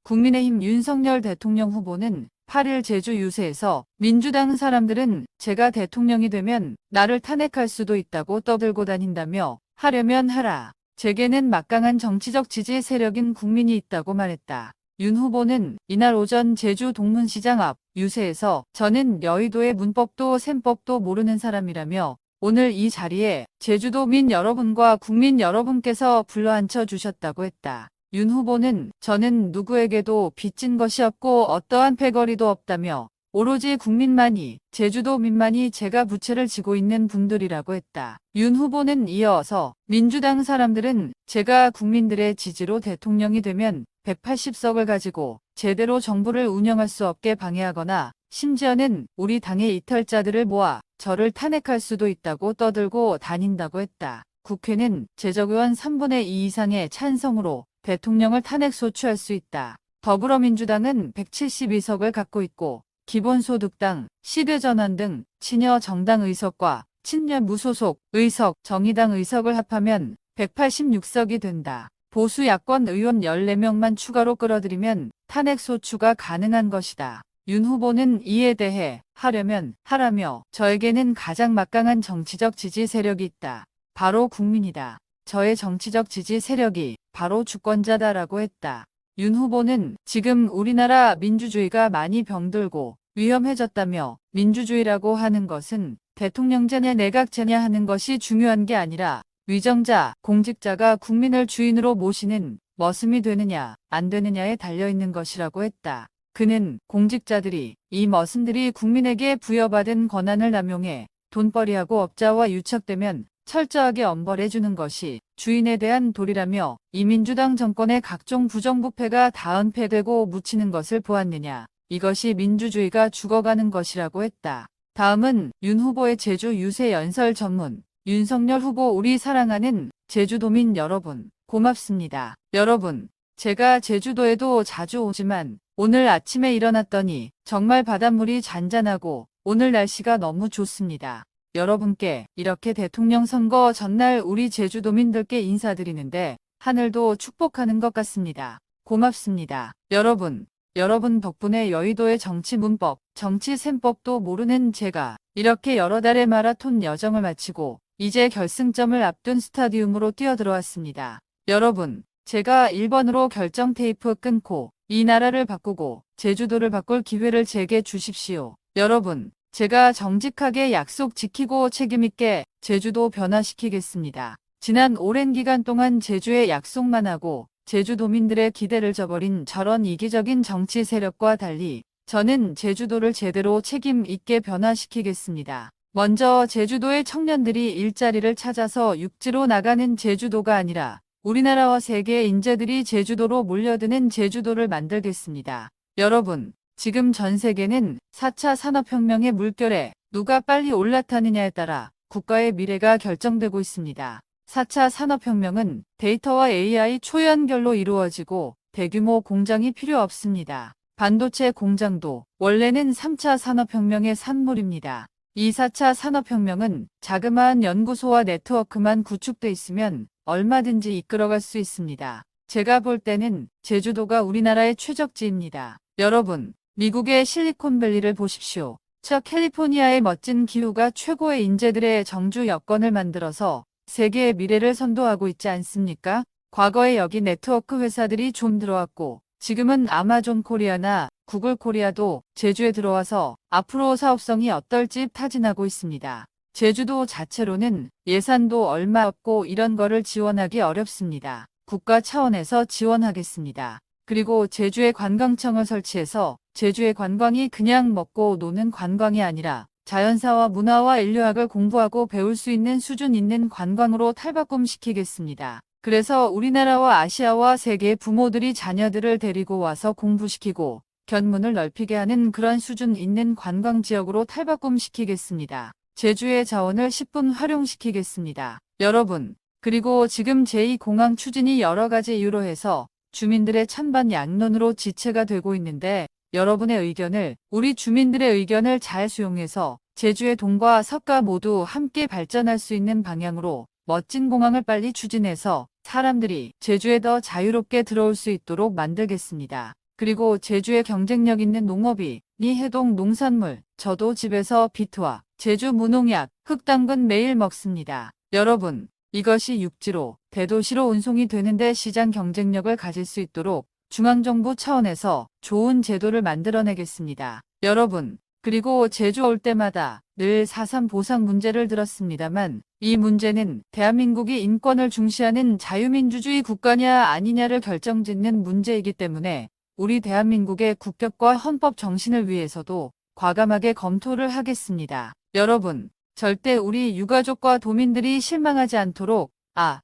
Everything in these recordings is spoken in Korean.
국민의힘 윤석열 대통령 후보는 8일 제주 유세에서 민주당 사람들은 제가 대통령이 되면 나를 탄핵할 수도 있다고 떠들고 다닌다며 하려면 하라. 제게는 막강한 정치적 지지 세력인 국민이 있다고 말했다. 윤 후보는 이날 오전 제주 동문시장 앞 유세에서 저는 여의도의 문법도 셈법도 모르는 사람이라며 오늘 이 자리에 제주도민 여러분과 국민 여러분께서 불러앉혀 주셨다고 했다. 윤 후보는 저는 누구에게도 빚진 것이 없고 어떠한 패거리도 없다며 오로지 국민만이 제주도민만이 제가 부채를 지고 있는 분들이라고 했다. 윤 후보는 이어서 민주당 사람들은 제가 국민들의 지지로 대통령이 되면 180석을 가지고 제대로 정부를 운영할 수 없게 방해하거나 심지어는 우리 당의 이탈자들을 모아 저를 탄핵할 수도 있다고 떠들고 다닌다고 했다. 국회는 재적의원 3분의 2 이상의 찬성으로 대통령을 탄핵 소추할 수 있다. 더불어민주당은 172석을 갖고 있고 기본소득당, 시대전환 등 친여 정당 의석과 친여 무소속 의석, 정의당 의석을 합하면 186석이 된다. 보수 야권 의원 14명만 추가로 끌어들이면 탄핵 소추가 가능한 것이다. 윤 후보는 이에 대해 하려면 하라며 저에게는 가장 막강한 정치적 지지 세력이 있다. 바로 국민이다. 저의 정치적 지지 세력이 바로 주권자다라고 했다. 윤 후보는 지금 우리나라 민주주의가 많이 병들고 위험해졌다며 민주주의라고 하는 것은 대통령제냐 내각제냐 하는 것이 중요한 게 아니라 위정자, 공직자가 국민을 주인으로 모시는 머슴이 되느냐 안 되느냐에 달려있는 것이라고 했다. 그는 공직자들이 이 머슴들이 국민에게 부여받은 권한을 남용해 돈벌이하고 업자와 유착되면 철저하게 엄벌해주는 것이 주인에 대한 도리라며 이 민주당 정권의 각종 부정부패가 다은폐되고 묻히는 것을 보았느냐. 이것이 민주주의가 죽어가는 것이라고 했다. 다음은 윤 후보의 제주 유세 연설 전문. 윤석열 후보 우리 사랑하는 제주도민 여러분 고맙습니다. 여러분 제가 제주도에도 자주 오지만 오늘 아침에 일어났더니 정말 바닷물이 잔잔하고 오늘 날씨가 너무 좋습니다. 여러분께 이렇게 대통령 선거 전날 우리 제주도민들께 인사드리는데 하늘도 축복하는 것 같습니다. 고맙습니다. 여러분 덕분에 여의도의 정치 문법, 정치 셈법도 모르는 제가 이렇게 여러 달의 마라톤 여정을 마치고 이제 결승점을 앞둔 스타디움으로 뛰어들어왔습니다. 여러분, 제가 1번으로 결정 테이프 끊고 이 나라를 바꾸고 제주도를 바꿀 기회를 제게 주십시오. 여러분, 제가 정직하게 약속 지키고 책임있게 제주도 변화시키겠습니다. 지난 오랜 기간 동안 제주에 약속만 하고 제주도민들의 기대를 저버린 저런 이기적인 정치 세력과 달리 저는 제주도를 제대로 책임 있게 변화시키겠습니다. 먼저 제주도의 청년들이 일자리를 찾아서 육지로 나가는 제주도가 아니라 우리나라와 세계의 인재들이 제주도로 몰려드는 제주도를 만들겠습니다. 여러분, 지금 전 세계는 4차 산업혁명의 물결에 누가 빨리 올라타느냐에 따라 국가의 미래가 결정되고 있습니다. 4차 산업혁명은 데이터와 AI 초연결로 이루어지고 대규모 공장이 필요 없습니다. 반도체 공장도 원래는 3차 산업혁명의 산물입니다. 이 4차 산업혁명은 자그마한 연구소와 네트워크만 구축돼 있으면 얼마든지 이끌어갈 수 있습니다. 제가 볼 때는 제주도가 우리나라의 최적지입니다. 여러분, 미국의 실리콘밸리를 보십시오. 저 캘리포니아의 멋진 기후가 최고의 인재들의 정주 여건을 만들어서 세계의 미래를 선도하고 있지 않습니까? 과거에 여기 네트워크 회사들이 좀 들어왔고 지금은 아마존 코리아나 구글 코리아도 제주에 들어와서 앞으로 사업성이 어떨지 타진하고 있습니다. 제주도 자체로는 예산도 얼마 없고 이런 거를 지원하기 어렵습니다. 국가 차원에서 지원하겠습니다. 그리고 제주에 관광청을 설치해서 제주의 관광이 그냥 먹고 노는 관광이 아니라 자연사와 문화와 인류학을 공부하고 배울 수 있는 수준 있는 관광으로 탈바꿈시키겠습니다. 그래서 우리나라와 아시아와 세계의 부모들이 자녀들을 데리고 와서 공부시키고 견문을 넓히게 하는 그런 수준 있는 관광지역으로 탈바꿈시키겠습니다. 제주의 자원을 10분 활용시키겠습니다. 여러분, 그리고 지금 제2공항 추진이 여러 가지 이유로 해서 주민들의 찬반 양론으로 지체가 되고 있는데 여러분의 의견을, 우리 주민들의 의견을 잘 수용해서 제주의 동과 서가 모두 함께 발전할 수 있는 방향으로 멋진 공항을 빨리 추진해서 사람들이 제주에 더 자유롭게 들어올 수 있도록 만들겠습니다. 그리고 제주의 경쟁력 있는 농업이 해동 농산물, 저도 집에서 비트와 제주 무농약, 흑당근 매일 먹습니다. 여러분, 이것이 육지로, 대도시로 운송이 되는데 시장 경쟁력을 가질 수 있도록 중앙정부 차원에서 좋은 제도를 만들어내겠습니다. 여러분, 그리고 제주 올 때마다 늘 4.3 보상 문제를 들었습니다만 이 문제는 대한민국이 인권을 중시하는 자유민주주의 국가냐 아니냐를 결정짓는 문제이기 때문에 우리 대한민국의 국격과 헌법 정신을 위해서도 과감하게 검토를 하겠습니다. 여러분, 절대 우리 유가족과 도민들이 실망하지 않도록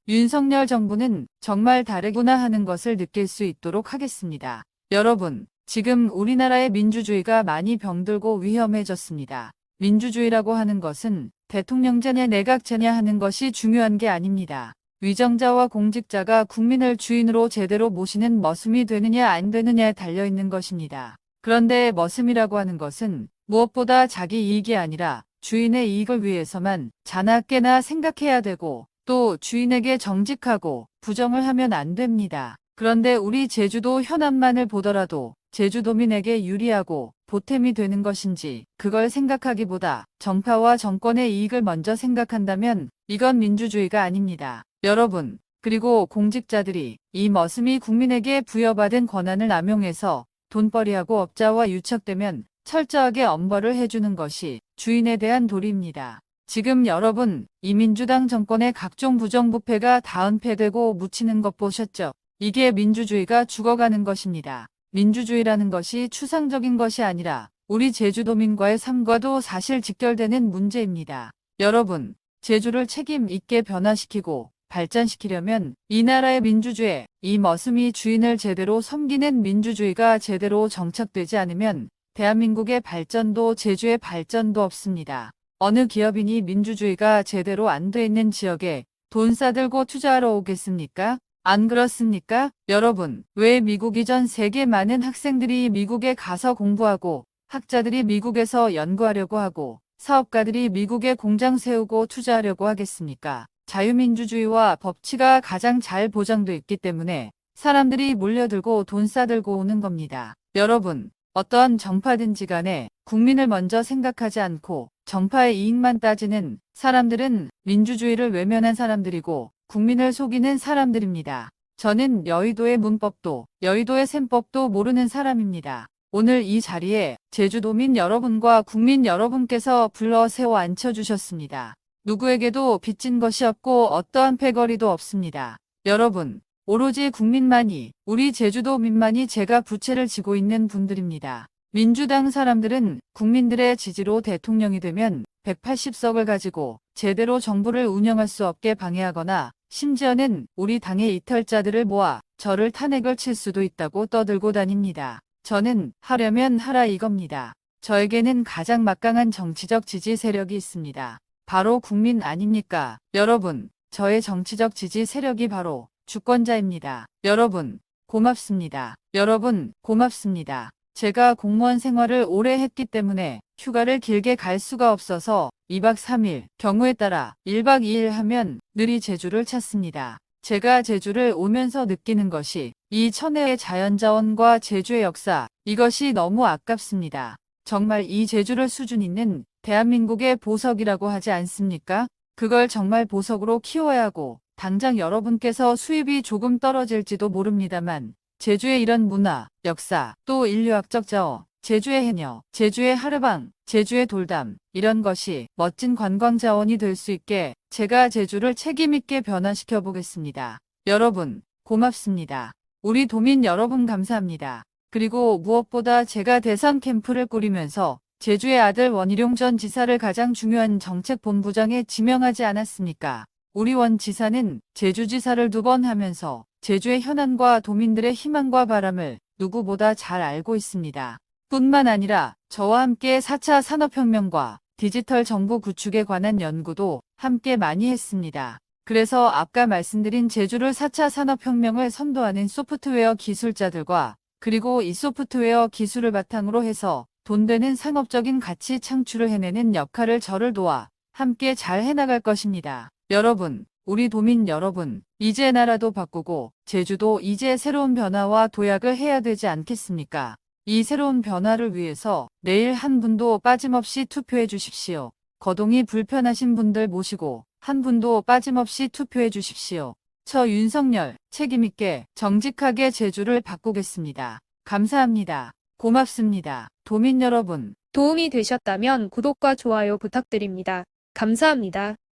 윤석열 정부는 정말 다르구나 하는 것을 느낄 수 있도록 하겠습니다. 여러분, 지금 우리나라의 민주주의가 많이 병들고 위험해졌습니다. 민주주의라고 하는 것은 대통령제냐 내각제냐 하는 것이 중요한 게 아닙니다. 위정자와 공직자가 국민을 주인으로 제대로 모시는 머슴이 되느냐 안 되느냐에 달려있는 것입니다. 그런데 머슴이라고 하는 것은 무엇보다 자기 이익이 아니라 주인의 이익을 위해서만 자나 깨나 생각해야 되고 또 주인에게 정직하고 부정을 하면 안 됩니다. 그런데 우리 제주도 현안만을 보더라도 제주도민에게 유리하고 보탬이 되는 것인지 그걸 생각하기보다 정파와 정권의 이익을 먼저 생각한다면 이건 민주주의가 아닙니다. 여러분, 그리고 공직자들이 이 머슴이 국민에게 부여받은 권한을 남용해서 돈벌이하고 업자와 유착되면 철저하게 엄벌을 해주는 것이 주인에 대한 도리입니다. 지금 여러분, 이 민주당 정권의 각종 부정부패가 다은폐되고 묻히는 것 보셨죠? 이게 민주주의가 죽어가는 것입니다. 민주주의라는 것이 추상적인 것이 아니라 우리 제주도민과의 삶과도 사실 직결되는 문제입니다. 여러분, 제주를 책임 있게 변화시키고 발전시키려면 이 나라의 민주주의, 이 머슴이 주인을 제대로 섬기는 민주주의가 제대로 정착되지 않으면 대한민국의 발전도 제주의 발전도 없습니다. 어느 기업인이 민주주의가 제대로 안 돼 있는 지역에 돈 싸들고 투자하러 오겠습니까? 안 그렇습니까? 여러분, 왜 미국이 전 세계 많은 학생들이 미국에 가서 공부하고 학자들이 미국에서 연구하려고 하고 사업가들이 미국에 공장 세우고 투자하려고 하겠습니까? 자유민주주의와 법치가 가장 잘 보장돼 있기 때문에 사람들이 몰려들고 돈 싸들고 오는 겁니다. 여러분, 어떠한 정파든지 간에 국민을 먼저 생각하지 않고 정파의 이익만 따지는 사람들은 민주주의를 외면한 사람들이고 국민을 속이는 사람들입니다. 저는 여의도의 문법도 여의도의 셈법도 모르는 사람입니다. 오늘 이 자리에 제주도민 여러분과 국민 여러분께서 불러 세워 앉혀주셨습니다. 누구에게도 빚진 것이 없고 어떠한 패거리도 없습니다. 여러분, 오로지 국민만이, 우리 제주도민만이 제가 부채를 지고 있는 분들입니다. 민주당 사람들은 국민들의 지지로 대통령이 되면 180석을 가지고 제대로 정부를 운영할 수 없게 방해하거나 심지어는 우리 당의 이탈자들을 모아 저를 탄핵을 칠 수도 있다고 떠들고 다닙니다. 저는 하려면 하라 이겁니다. 저에게는 가장 막강한 정치적 지지 세력이 있습니다. 바로 국민 아닙니까? 여러분, 저의 정치적 지지 세력이 바로 주권자입니다. 여러분, 고맙습니다. 여러분, 고맙습니다. 제가 공무원 생활을 오래 했기 때문에 휴가를 길게 갈 수가 없어서 2박 3일, 경우에 따라 1박 2일 하면 늘이 제주를 찾습니다. 제가 제주를 오면서 느끼는 것이 이 천혜의 자연자원과 제주의 역사, 이것이 너무 아깝습니다. 정말 이 제주를 수준 있는 대한민국의 보석이라고 하지 않습니까? 그걸 정말 보석으로 키워야 하고 당장 여러분께서 수입이 조금 떨어질지도 모릅니다만 제주의 이런 문화, 역사, 또 인류학적 자원, 제주의 해녀, 제주의 하르방, 제주의 돌담 이런 것이 멋진 관광 자원이 될 수 있게 제가 제주를 책임있게 변화시켜 보겠습니다. 여러분, 고맙습니다. 우리 도민 여러분 감사합니다. 그리고 무엇보다 제가 대선 캠프를 꾸리면서 제주의 아들 원희룡 전 지사를 가장 중요한 정책본부장에 지명하지 않았습니까? 우리 원 지사는 제주지사를 2번 하면서 제주의 현안과 도민들의 희망과 바람을 누구보다 잘 알고 있습니다. 뿐만 아니라 저와 함께 4차 산업혁명과 디지털 정부 구축에 관한 연구도 함께 많이 했습니다. 그래서 아까 말씀드린 제주를 4차 산업혁명을 선도하는 소프트웨어 기술자들과 그리고 이 소프트웨어 기술을 바탕으로 해서 돈 되는 상업적인 가치 창출을 해내는 역할을 저를 도와 함께 잘 해나갈 것입니다. 여러분, 우리 도민 여러분, 이제 나라도 바꾸고 제주도 이제 새로운 변화와 도약을 해야 되지 않겠습니까? 이 새로운 변화를 위해서 내일 한 분도 빠짐없이 투표해 주십시오. 거동이 불편하신 분들 모시고 한 분도 빠짐없이 투표해 주십시오. 저 윤석열 책임있게 정직하게 제주를 바꾸겠습니다. 감사합니다. 고맙습니다. 도민 여러분. 도움이 되셨다면 구독과 좋아요 부탁드립니다. 감사합니다.